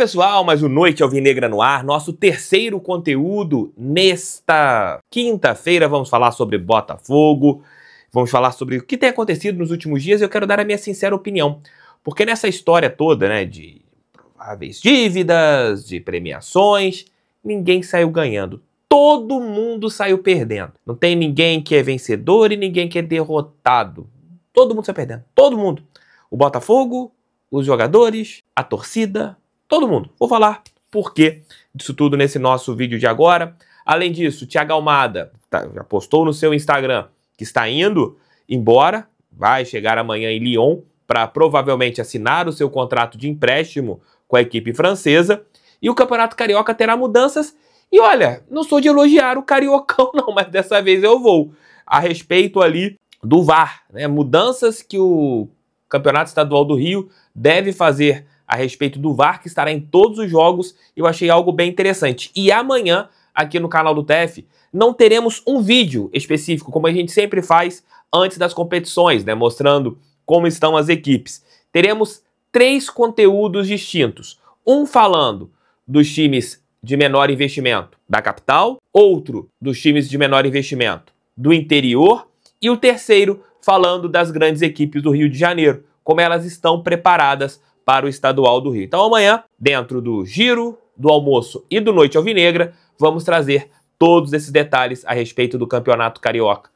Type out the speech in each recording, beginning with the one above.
Fala pessoal, mais um Noite Alvinegra no ar, nosso terceiro conteúdo nesta quinta-feira. Vamos falar sobre Botafogo, vamos falar sobre o que tem acontecido nos últimos dias e eu quero dar a minha sincera opinião. Porque nessa história toda, né, de prováveis dívidas, de premiações, ninguém saiu ganhando. Todo mundo saiu perdendo. Não tem ninguém que é vencedor e ninguém que é derrotado. Todo mundo saiu perdendo, todo mundo. O Botafogo, os jogadores, a torcida, todo mundo. Vou falar por quê disso tudo nesse nosso vídeo de agora. Além disso, Thiago Almada já postou no seu Instagram que está indo embora, vai chegar amanhã em Lyon para provavelmente assinar o seu contrato de empréstimo com a equipe francesa. E o Campeonato Carioca terá mudanças. E olha, não sou de elogiar o Cariocão não, mas dessa vez eu vou. A respeito ali do VAR, né? Mudanças que o Campeonato Estadual do Rio deve fazer a respeito do VAR, que estará em todos os jogos. Eu achei algo bem interessante. E amanhã, aqui no canal do TF, não teremos um vídeo específico, como a gente sempre faz antes das competições, né? Mostrando como estão as equipes. Teremos 3 conteúdos distintos. Um falando dos times de menor investimento da capital, outro dos times de menor investimento do interior e o terceiro falando das grandes equipes do Rio de Janeiro, como elas estão preparadas para o Estadual do Rio. Então amanhã, dentro do Giro, do Almoço e do Noite Alvinegra, vamos trazer todos esses detalhes a respeito do Campeonato Carioca.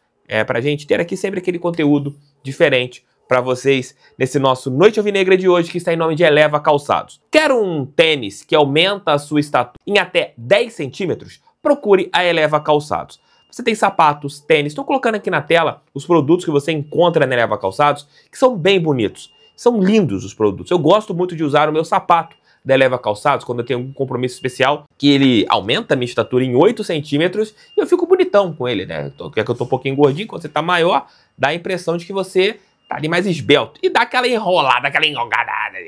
Para a gente ter aqui sempre aquele conteúdo diferente para vocês nesse nosso Noite Alvinegra de hoje, que está em nome de Eleva Calçados. Quer um tênis que aumenta a sua estatura em até 10 centímetros? Procure a Eleva Calçados. Você tem sapatos, tênis, estou colocando aqui na tela os produtos que você encontra na Eleva Calçados, que são bem bonitos, são lindos os produtos. Eu gosto muito de usar o meu sapato da Eleva Calçados quando eu tenho um compromisso especial, que ele aumenta a minha estatura em 8 centímetros e eu fico bonitão com ele, né? Que eu tô um pouquinho gordinho, quando você tá maior, dá a impressão de que você tá ali mais esbelto. E dá aquela enrolada, aquela engongadada.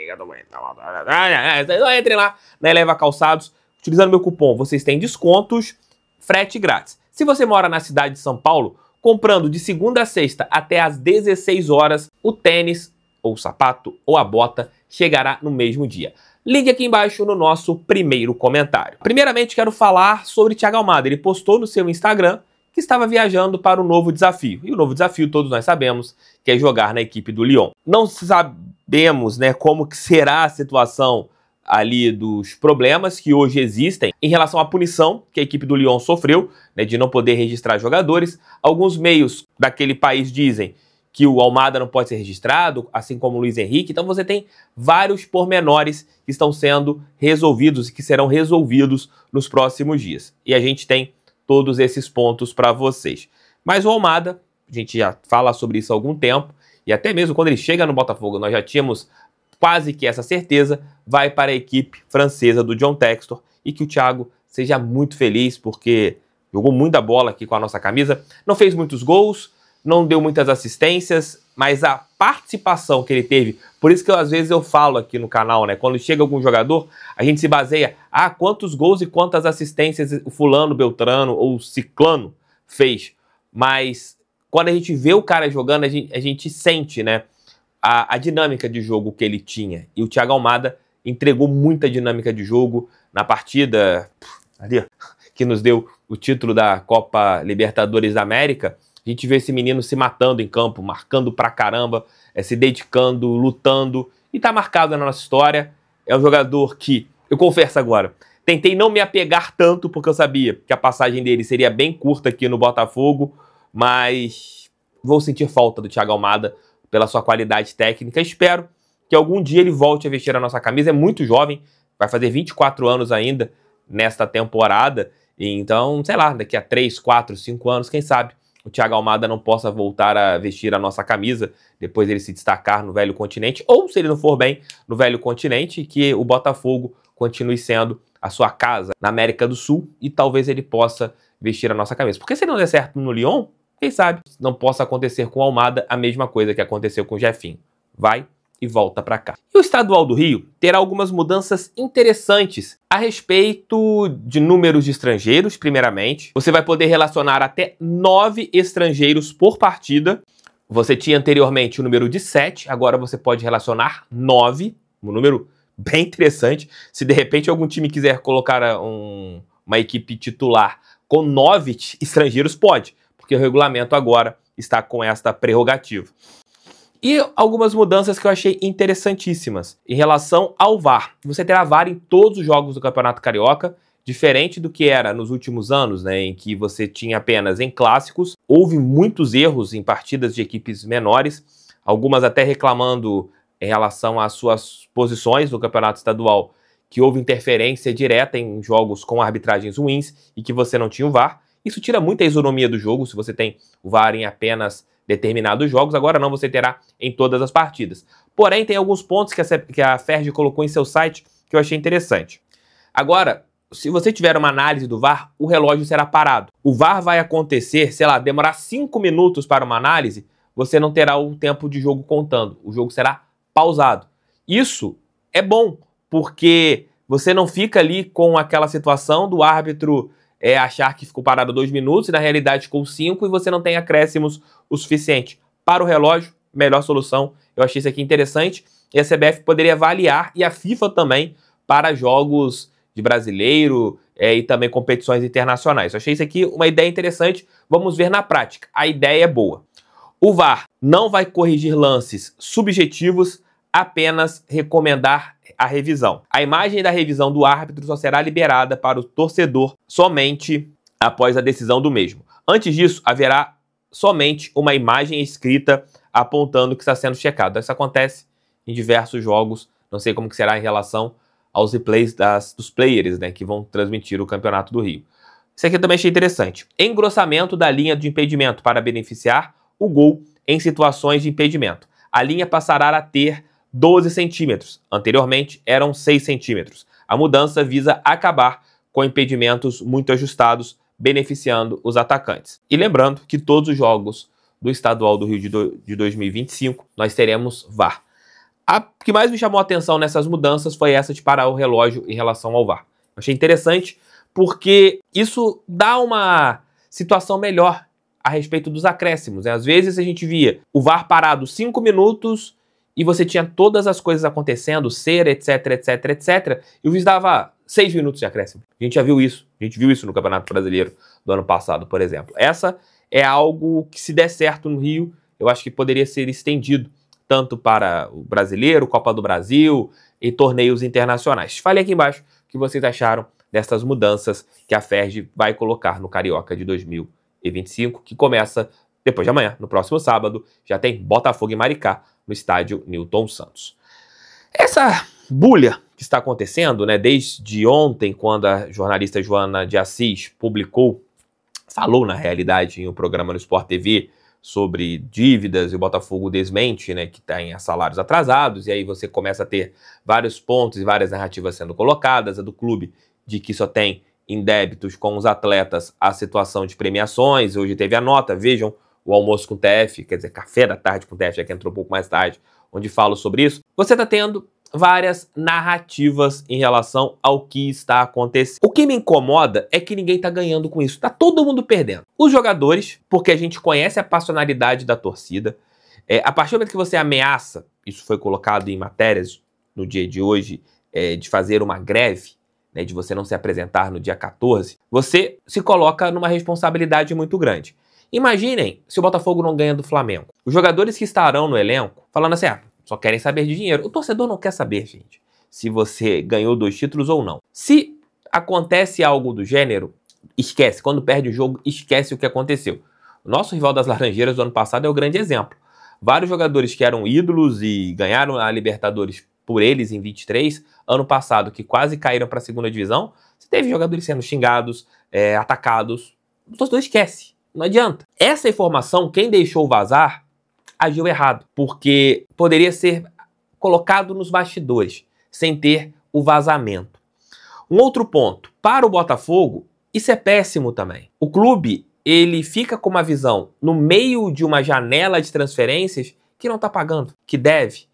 Então entre lá na Eleva Calçados, utilizando meu cupom, vocês têm descontos, frete grátis. Se você mora na cidade de São Paulo, comprando de segunda a sexta até às 16 horas, o tênis, ou o sapato, ou a bota chegará no mesmo dia. Ligue aqui embaixo no nosso primeiro comentário. Primeiramente, quero falar sobre Thiago Almada. Ele postou no seu Instagram que estava viajando para um novo desafio. E o novo desafio, todos nós sabemos, que é jogar na equipe do Lyon. Não sabemos, né, como que será a situação ali dos problemas que hoje existem em relação à punição que a equipe do Lyon sofreu, né, de não poder registrar jogadores. Alguns meios daquele país dizem que o Almada não pode ser registrado, assim como o Luiz Henrique. Então você tem vários pormenores que estão sendo resolvidos e que serão resolvidos nos próximos dias. E a gente tem todos esses pontos para vocês. Mas o Almada, a gente já fala sobre isso há algum tempo, e até mesmo quando ele chega no Botafogo, nós já tínhamos quase que essa certeza, vai para a equipe francesa do John Textor, e que o Thiago seja muito feliz, porque jogou muita bola aqui com a nossa camisa, não fez muitos gols, não deu muitas assistências, mas a participação que ele teve, por isso que às vezes eu falo aqui no canal, né, quando chega algum jogador, a gente se baseia, quantos gols e quantas assistências o fulano, beltrano ou ciclano fez, mas quando a gente vê o cara jogando, a gente sente, né, a dinâmica de jogo que ele tinha, e o Thiago Almada entregou muita dinâmica de jogo na partida ali, que nos deu o título da Copa Libertadores da América. A gente vê esse menino se matando em campo, marcando pra caramba, se dedicando, lutando, e tá marcado na nossa história. É um jogador que, eu confesso agora, tentei não me apegar tanto, porque eu sabia que a passagem dele seria bem curta aqui no Botafogo, mas vou sentir falta do Thiago Almada pela sua qualidade técnica. Espero que algum dia ele volte a vestir a nossa camisa. É muito jovem, vai fazer 24 anos ainda nesta temporada, então, sei lá, daqui a 3, 4, 5 anos, quem sabe, o Thiago Almada não possa voltar a vestir a nossa camisa, depois ele se destacar no velho continente, ou se ele não for bem no velho continente, que o Botafogo continue sendo a sua casa na América do Sul, e talvez ele possa vestir a nossa camisa. Porque se não der certo no Lyon, quem sabe não possa acontecer com o Almada a mesma coisa que aconteceu com o Jefinho. Vai e volta para cá. E o Estadual do Rio terá algumas mudanças interessantes a respeito de números de estrangeiros, primeiramente. Você vai poder relacionar até 9 estrangeiros por partida. Você tinha anteriormente o número de 7, agora você pode relacionar 9, um número bem interessante. Se de repente algum time quiser colocar uma equipe titular com 9 estrangeiros, pode, porque o regulamento agora está com esta prerrogativa. E algumas mudanças que eu achei interessantíssimas em relação ao VAR. Você terá VAR em todos os jogos do Campeonato Carioca, diferente do que era nos últimos anos, né, em que você tinha apenas em clássicos. Houve muitos erros em partidas de equipes menores, algumas até reclamando em relação às suas posições no Campeonato Estadual, que houve interferência direta em jogos com arbitragens ruins e que você não tinha o VAR. Isso tira muita isonomia do jogo, se você tem o VAR em apenas determinados jogos. Agora não, você terá em todas as partidas. Porém, tem alguns pontos que a FERJ colocou em seu site que eu achei interessante. Agora, se você tiver uma análise do VAR, o relógio será parado. O VAR vai acontecer, sei lá, demorar 5 minutos para uma análise, você não terá o tempo de jogo contando. O jogo será pausado. Isso é bom, porque você não fica ali com aquela situação do árbitro achar que ficou parado 2 minutos e na realidade ficou 5 e você não tem acréscimos o suficiente. Para o relógio, melhor solução. Eu achei isso aqui interessante e a CBF poderia avaliar, e a FIFA também, para jogos de brasileiro e também competições internacionais. Eu achei isso aqui uma ideia interessante. Vamos ver na prática. A ideia é boa. O VAR não vai corrigir lances subjetivos, apenas recomendar a revisão. A imagem da revisão do árbitro só será liberada para o torcedor somente após a decisão do mesmo. Antes disso, haverá somente uma imagem escrita apontando que está sendo checado. Isso acontece em diversos jogos, não sei como que será em relação aos replays dos players, né, que vão transmitir o Campeonato do Rio. Isso aqui eu também achei interessante. Engrossamento da linha de impedimento para beneficiar o gol em situações de impedimento. A linha passará a ter 12 centímetros. Anteriormente eram 6 centímetros. A mudança visa acabar com impedimentos muito ajustados, beneficiando os atacantes. E lembrando que todos os jogos do Estadual do Rio de 2025 nós teremos VAR. A que mais me chamou a atenção nessas mudanças foi essa de parar o relógio em relação ao VAR. Eu achei interessante porque isso dá uma situação melhor a respeito dos acréscimos, né? Às vezes a gente via o VAR parado 5 minutos e você tinha todas as coisas acontecendo, cera, etc, etc, etc, e o juiz dava 6 minutos de acréscimo. A gente já viu isso. A gente viu isso no Campeonato Brasileiro do ano passado, por exemplo. Essa é algo que, se der certo no Rio, eu acho que poderia ser estendido tanto para o Brasileiro, Copa do Brasil e torneios internacionais. Fale aqui embaixo o que vocês acharam dessas mudanças que a FERJ vai colocar no Carioca de 2025, que começa depois de amanhã, no próximo sábado. Já tem Botafogo e Maricá no estádio Newton Santos. Essa bulha que está acontecendo, né, desde ontem, quando a jornalista Joana de Assis falou na realidade em um programa no Sport TV sobre dívidas, e o Botafogo desmente, né, que tem salários atrasados, e aí você começa a ter vários pontos e várias narrativas sendo colocadas, a do clube de que só tem em débitos com os atletas a situação de premiações. Hoje teve a nota, vejam o almoço com o TF, quer dizer, café da tarde com o TF, já que entrou um pouco mais tarde, onde falo sobre isso. Você está tendo várias narrativas em relação ao que está acontecendo. O que me incomoda é que ninguém está ganhando com isso. Está todo mundo perdendo. Os jogadores, porque a gente conhece a passionalidade da torcida. A partir do momento que você ameaça, isso foi colocado em matérias no dia de hoje, de fazer uma greve, né, de você não se apresentar no dia 14, você se coloca numa responsabilidade muito grande. Imaginem se o Botafogo não ganha do Flamengo. Os jogadores que estarão no elenco falando assim, só querem saber de dinheiro. O torcedor não quer saber, gente, se você ganhou 2 títulos ou não. Se acontece algo do gênero, esquece. Quando perde o jogo, esquece o que aconteceu. O nosso rival das Laranjeiras do ano passado é o grande exemplo. Vários jogadores que eram ídolos e ganharam a Libertadores por eles em 23, ano passado, que quase caíram para a segunda divisão, você teve jogadores sendo xingados, atacados. O torcedor esquece. Não adianta. Essa informação, quem deixou vazar, agiu errado, porque poderia ser colocado nos bastidores, sem ter o vazamento. Um outro ponto, para o Botafogo, isso é péssimo também. O clube, ele fica com uma visão no meio de uma janela de transferências que não está pagando, que deve.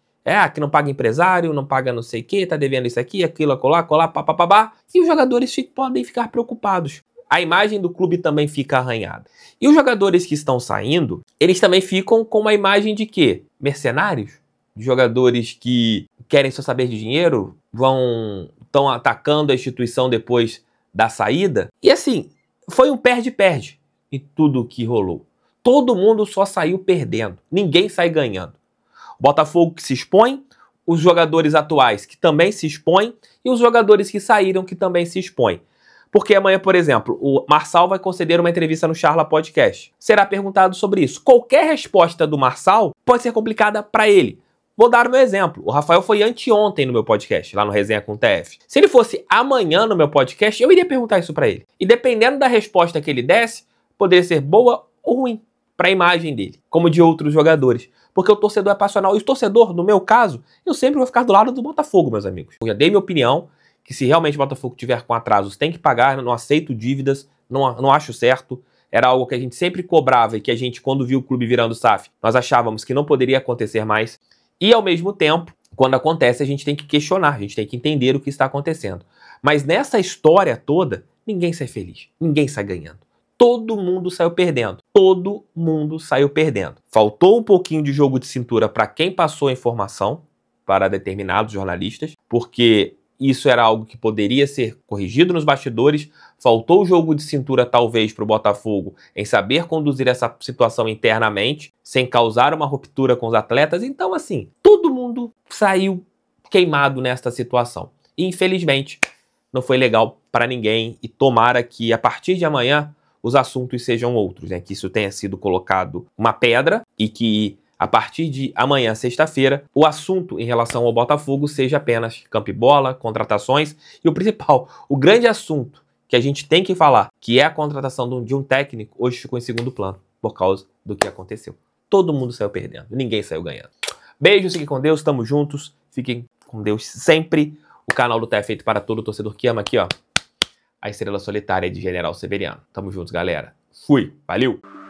Que não paga empresário, não paga não sei o que, tá devendo isso aqui, aquilo, colar, papapá, e os jogadores podem ficar preocupados. A imagem do clube também fica arranhada. E os jogadores que estão saindo, eles também ficam com uma imagem de quê? Mercenários? De jogadores que querem só saber de dinheiro? estão atacando a instituição depois da saída. E assim, foi um perde-perde em tudo que rolou. Todo mundo só saiu perdendo, ninguém sai ganhando. O Botafogo que se expõe, os jogadores atuais que também se expõem e os jogadores que saíram que também se expõem. Porque amanhã, por exemplo, o Marçal vai conceder uma entrevista no Charla Podcast. Será perguntado sobre isso. Qualquer resposta do Marçal pode ser complicada para ele. Vou dar o meu exemplo. O Rafael foi anteontem no meu podcast, lá no Resenha com o TF. Se ele fosse amanhã no meu podcast, eu iria perguntar isso para ele. E dependendo da resposta que ele desse, poderia ser boa ou ruim para a imagem dele, como de outros jogadores. Porque o torcedor é passional. E o torcedor, no meu caso, eu sempre vou ficar do lado do Botafogo, meus amigos. Eu já dei minha opinião, que se realmente o Botafogo tiver com atrasos, tem que pagar, não aceito dívidas, não acho certo. Era algo que a gente sempre cobrava e que a gente, quando viu o clube virando SAF, nós achávamos que não poderia acontecer mais. E, ao mesmo tempo, quando acontece, a gente tem que questionar, a gente tem que entender o que está acontecendo. Mas nessa história toda, ninguém sai feliz, ninguém sai ganhando. Todo mundo saiu perdendo. Todo mundo saiu perdendo. Faltou um pouquinho de jogo de cintura para quem passou a informação, para determinados jornalistas, porque isso era algo que poderia ser corrigido nos bastidores. Faltou o jogo de cintura, talvez, para o Botafogo em saber conduzir essa situação internamente, sem causar uma ruptura com os atletas. Então, assim, todo mundo saiu queimado nesta situação. E, infelizmente, não foi legal para ninguém. E tomara que, a partir de amanhã, os assuntos sejam outros, né? Que isso tenha sido colocado uma pedra e que, a partir de amanhã, sexta-feira, o assunto em relação ao Botafogo seja apenas campo e bola, contratações e o principal, o grande assunto que a gente tem que falar, que é a contratação de um técnico, hoje ficou em segundo plano por causa do que aconteceu. Todo mundo saiu perdendo, ninguém saiu ganhando. Beijo, fiquem com Deus, tamo juntos, fiquem com Deus sempre. O canal do TF é feito para todo torcedor que ama aqui, ó. A estrela solitária de General Severiano. Tamo juntos, galera. Fui, valeu!